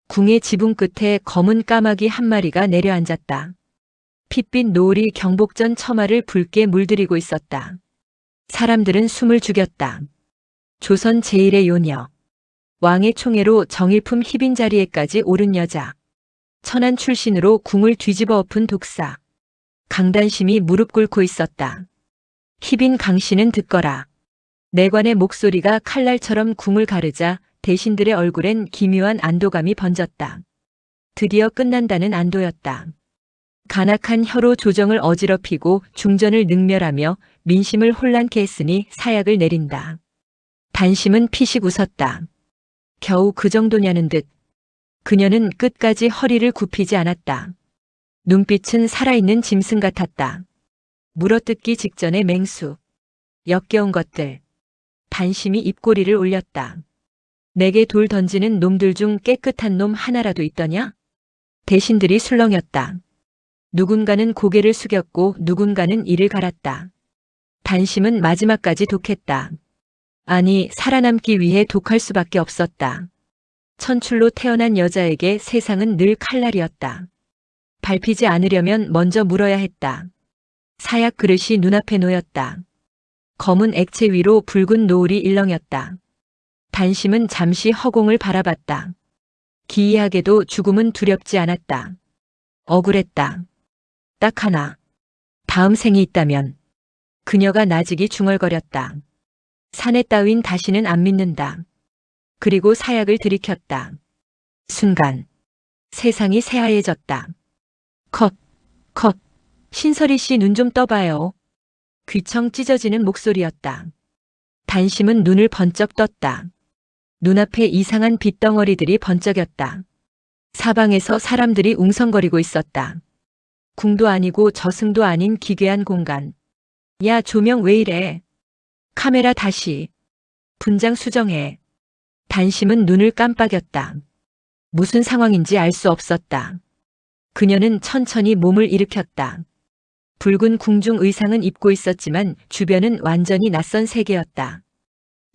궁의 지붕 끝에 검은 까마귀 한 마리가 내려앉았다. 핏빛 노을이 경복전 처마를 붉게 물들이고 있었다. 사람들은 숨을 죽였다. 조선 제1의 요녀. 왕의 총애로 정일품 희빈 자리에까지 오른 여자. 천안 출신으로 궁을 뒤집어 엎은 독사. 강단심이 무릎 꿇고 있었다. 희빈 강씨는 듣거라. 내관의 목소리가 칼날처럼 궁을 가르자 대신들의 얼굴엔 기묘한 안도감이 번졌다. 드디어 끝난다는 안도였다. 간악한 혀로 조정을 어지럽히고 중전을 능멸하며 민심을 혼란케 했으니 사약을 내린다. 단심은 피식 웃었다. 겨우 그 정도냐는 듯. 그녀는 끝까지 허리를 굽히지 않았다. 눈빛은 살아있는 짐승 같았다. 물어뜯기 직전의 맹수. 역겨운 것들. 단심이 입꼬리를 올렸다. 내게 돌 던지는 놈들 중 깨끗한 놈 하나라도 있더냐? 대신들이 술렁였다. 누군가는 고개를 숙였고 누군가는 이를 갈았다. 단심은 마지막까지 독했다. 아니, 살아남기 위해 독할 수밖에 없었다. 천출로 태어난 여자에게 세상은 늘 칼날이었다. 밟히지 않으려면 먼저 물어야 했다. 사약 그릇이 눈앞에 놓였다. 검은 액체 위로 붉은 노을이 일렁였다. 단심은 잠시 허공을 바라봤다. 기이하게도 죽음은 두렵지 않았다. 억울했다. 딱 하나. 다음 생이 있다면. 그녀가 나직이 중얼거렸다. 사내 따윈 다시는 안 믿는다. 그리고 사약을 들이켰다. 순간 세상이 새하얘졌다. 컷, 컷. 신설이 씨 눈 좀 떠봐요. 귀청 찢어지는 목소리였다. 단심은 눈을 번쩍 떴다. 눈앞에 이상한 빛덩어리들이 번쩍였다. 사방에서 사람들이 웅성거리고 있었다. 궁도 아니고 저승도 아닌 기괴한 공간. 야, 조명 왜 이래? 카메라 다시. 분장 수정해. 단심은 눈을 깜빡였다. 무슨 상황인지 알 수 없었다. 그녀는 천천히 몸을 일으켰다. 붉은 궁중 의상은 입고 있었지만 주변은 완전히 낯선 세계였다.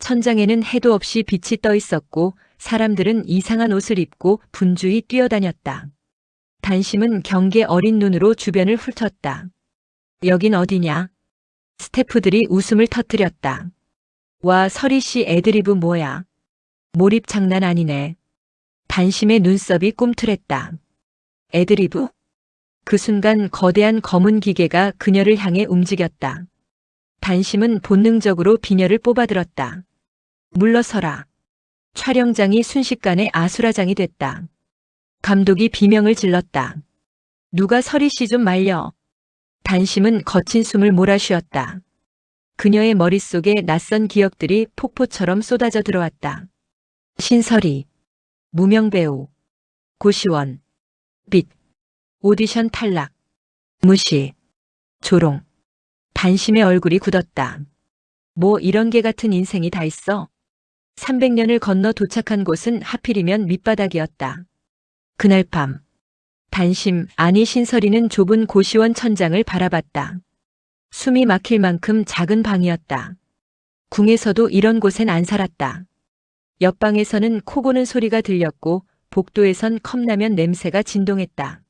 천장에는 해도 없이 빛이 떠 있었고 사람들은 이상한 옷을 입고 분주히 뛰어다녔다. 단심은 경계 어린 눈으로 주변을 훑었다. 여긴 어디냐? 스태프들이 웃음을 터뜨렸다. 와, 설희 씨 애드리브 뭐야? 몰입 장난 아니네. 단심의 눈썹이 꿈틀했다. 애드리브? 그 순간 거대한 검은 기계가 그녀를 향해 움직였다. 단심은 본능적으로 비녀를 뽑아들었다. 물러서라. 촬영장이 순식간에 아수라장이 됐다. 감독이 비명을 질렀다. 누가 설희 씨 좀 말려. 단심은 거친 숨을 몰아쉬었다. 그녀의 머릿속에 낯선 기억들이 폭포처럼 쏟아져 들어왔다. 신설이, 무명배우, 고시원, 빛, 오디션 탈락, 무시, 조롱. 단심의 얼굴이 굳었다. 뭐 이런 개 같은 인생이 다 있어? 300년을 건너 도착한 곳은 하필이면 밑바닥이었다. 그날 밤, 단심, 아니 신설이는 좁은 고시원 천장을 바라봤다. 숨이 막힐 만큼 작은 방이었다. 궁에서도 이런 곳엔 안 살았다. 옆방에서는 코 고는 소리가 들렸고 복도에선 컵라면 냄새가 진동했다.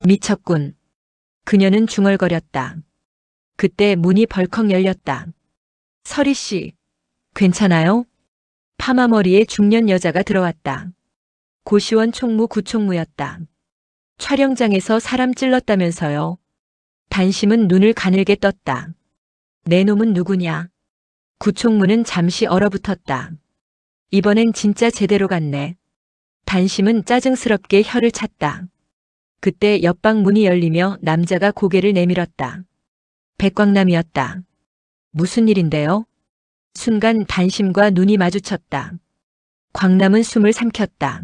미쳤군. 그녀는 중얼거렸다. 그때 문이 벌컥 열렸다. 설희 씨, 괜찮아요? 파마머리의 중년 여자가 들어왔다. 고시원 총무 구총무였다. 촬영장에서 사람 찔렀다면서요. 단심은 눈을 가늘게 떴다. 내 놈은 누구냐? 구총무는 잠시 얼어붙었다. 이번엔 진짜 제대로 갔네. 단심은 짜증스럽게 혀를 찼다. 그때 옆방 문이 열리며 남자가 고개를 내밀었다. 백광남이었다. 무슨 일인데요? 순간 단심과 눈이 마주쳤다. 광남은 숨을 삼켰다.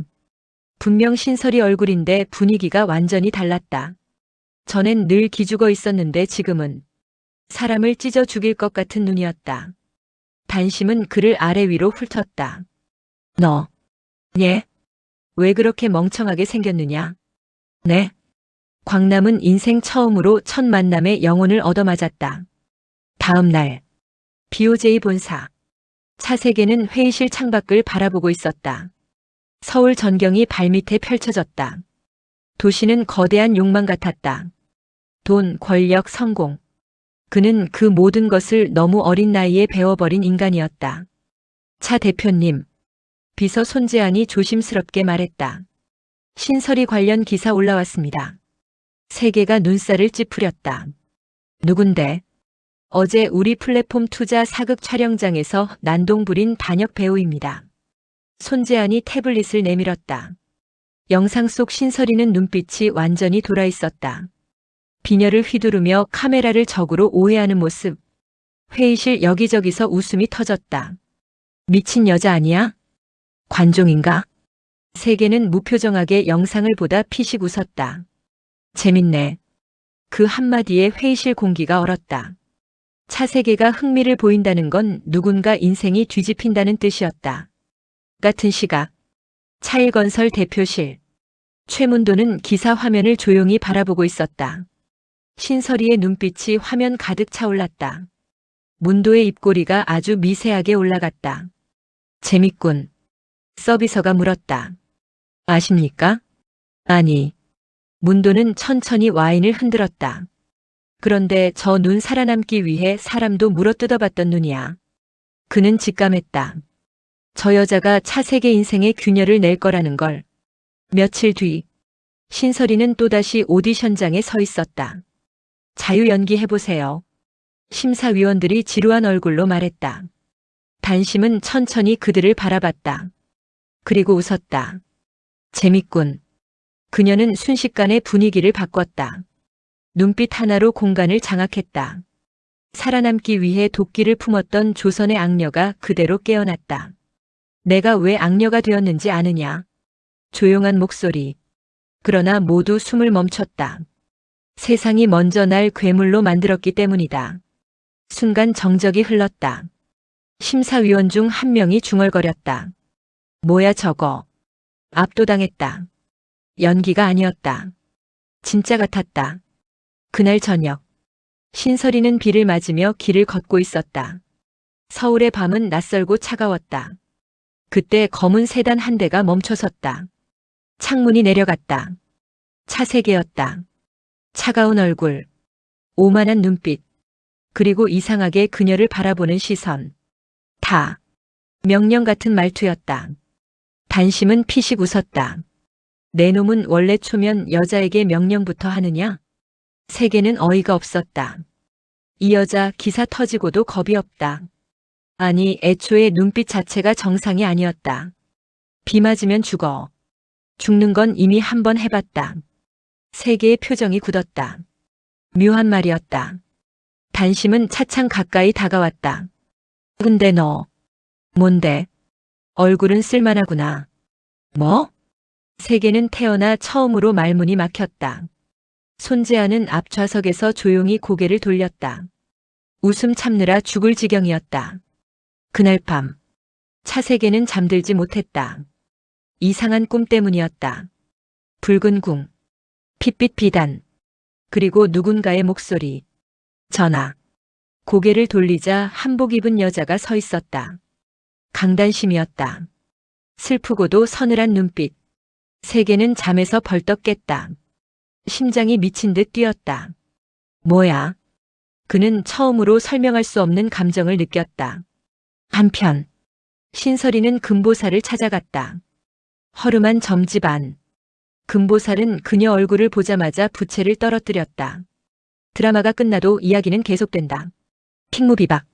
분명 신설이 얼굴인데 분위기가 완전히 달랐다. 전엔 늘 기죽어 있었는데 지금은 사람을 찢어 죽일 것 같은 눈이었다. 단심은 그를 아래 위로 훑었다. 너, 예? 왜 그렇게 멍청하게 생겼느냐? 네? 광남은 인생 처음으로 첫 만남에 영혼을 얻어맞았다. 다음 날, BOJ 본사. 차세계는 회의실 창밖을 바라보고 있었다. 서울 전경이 발밑에 펼쳐졌다. 도시는 거대한 욕망 같았다. 돈, 권력, 성공. 그는 그 모든 것을 너무 어린 나이에 배워버린 인간이었다. 차 대표님. 비서 손재한이 조심스럽게 말했다. 신설이 관련 기사 올라왔습니다. 세계가 눈살을 찌푸렸다. 누군데? 어제 우리 플랫폼 투자 사극 촬영장에서 난동 부린 단역 배우입니다. 손재한이 태블릿을 내밀었다. 영상 속 신설이는 눈빛이 완전히 돌아 있었다. 비녀를 휘두르며 카메라를 적으로 오해하는 모습. 회의실 여기저기서 웃음이 터졌다. 미친 여자 아니야? 관종인가? 세계는 무표정하게 영상을 보다 피식 웃었다. 재밌네. 그 한마디에 회의실 공기가 얼었다. 차세계가 흥미를 보인다는 건 누군가 인생이 뒤집힌다는 뜻이었다. 같은 시각. 차일건설 대표실. 최문도는 기사 화면을 조용히 바라보고 있었다. 신설이의 눈빛이 화면 가득 차올랐다. 문도의 입꼬리가 아주 미세하게 올라갔다. 재밌군. 서비서가 물었다. 아십니까? 아니. 문도는 천천히 와인을 흔들었다. 그런데 저 눈 살아남기 위해 사람도 물어뜯어봤던 눈이야. 그는 직감했다. 저 여자가 차세계 인생의 균열을 낼 거라는 걸. 며칠 뒤 신설이는 또다시 오디션장에 서 있었다. 자유 연기해보세요. 심사위원들이 지루한 얼굴로 말했다. 단심은 천천히 그들을 바라봤다. 그리고 웃었다. 재밌군. 그녀는 순식간에 분위기를 바꿨다. 눈빛 하나로 공간을 장악했다. 살아남기 위해 도끼를 품었던 조선의 악녀가 그대로 깨어났다. 내가 왜 악녀가 되었는지 아느냐? 조용한 목소리. 그러나 모두 숨을 멈췄다. 세상이 먼저 날 괴물로 만들었기 때문이다. 순간 정적이 흘렀다. 심사위원 중 한 명이 중얼거렸다. 뭐야 저거. 압도당했다. 연기가 아니었다. 진짜 같았다. 그날 저녁. 신설이는 비를 맞으며 길을 걷고 있었다. 서울의 밤은 낯설고 차가웠다. 그때 검은 세단 한 대가 멈춰섰다. 창문이 내려갔다. 차세계였다. 차가운 얼굴, 오만한 눈빛, 그리고 이상하게 그녀를 바라보는 시선. 다 명령 같은 말투였다. 단심은 피식 웃었다. 내 놈은 원래 초면 여자에게 명령부터 하느냐? 세계는 어이가 없었다. 이 여자 기사 터지고도 겁이 없다. 아니, 애초에 눈빛 자체가 정상이 아니었다. 비 맞으면 죽어. 죽는 건 이미 한 번 해봤다. 세계의 표정이 굳었다. 묘한 말이었다. 단심은 차창 가까이 다가왔다. 근데 너, 뭔데? 얼굴은 쓸만하구나. 뭐? 세계는 태어나 처음으로 말문이 막혔다. 손재아는 앞좌석에서 조용히 고개를 돌렸다. 웃음 참느라 죽을 지경이었다. 그날 밤, 차세계는 잠들지 못했다. 이상한 꿈 때문이었다. 붉은 궁, 핏빛 비단, 그리고 누군가의 목소리. 전하. 고개를 돌리자 한복 입은 여자가 서 있었다. 강단심이었다. 슬프고도 서늘한 눈빛. 세계는 잠에서 벌떡 깼다. 심장이 미친 듯 뛰었다. 뭐야? 그는 처음으로 설명할 수 없는 감정을 느꼈다. 한편 신설이는 금보살을 찾아갔다. 허름한 점집 안. 금보살은 그녀 얼굴을 보자마자 부채를 떨어뜨렸다. 드라마가 끝나도 이야기는 계속된다. 킹무비박.